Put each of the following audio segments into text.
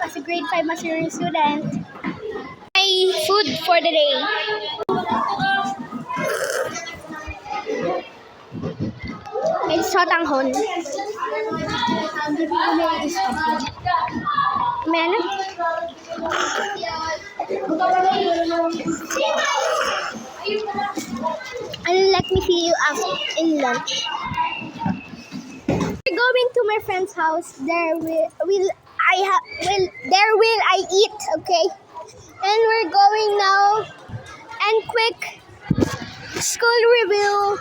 as a grade 5 master student. My food for the day. May sotanghon. May ano? And let me see you after in lunch. We're going to my friend's house. There will I eat, okay? And we're going now. And quick school review.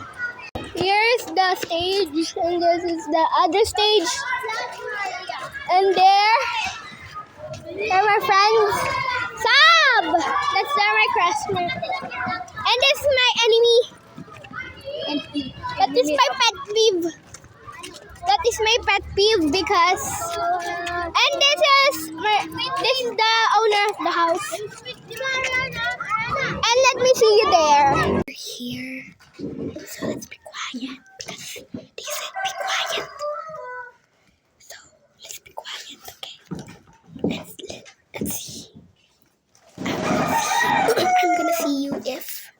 Here's the stage, and this is the other stage. And there are my friends. Sab! That's my classmate. And this is my enemy. That is my pet peeve. That is my pet peeve because. And this is the owner of the house. And let me see you there. We're here. So let's be quiet because they said be quiet. So let's be quiet, okay? Let's see. I'm gonna see you if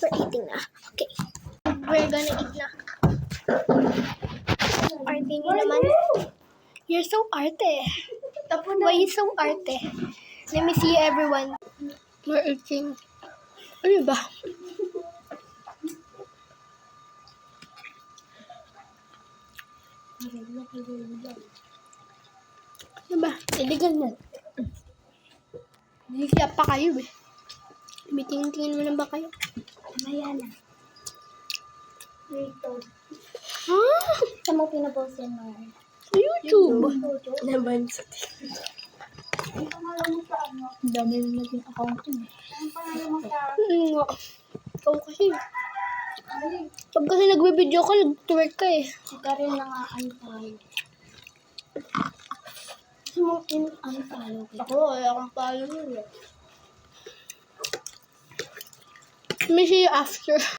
we're eating na. Okay. We're gonna eat na. Arte niyo naman. You're so arte. Why you so arte? Let me see everyone. We're eating. Ano ba? Ano ba? Illegal na. Hindi siya pa kayo eh. Bitingin mo lang ba kayo? Maya na. YouTube. Ah! Saan mo pinapost yan mo? YouTube. Naman sa dami na naging account yun eh. Ang pangalan mo sa? Oo kasi. Pag kasi nagbe-video ka, nag-twerk ka eh. Ika rin na nga unfollow. Gusto mong in-unfollow? Ako, akong follow yun eh. Let me see you after.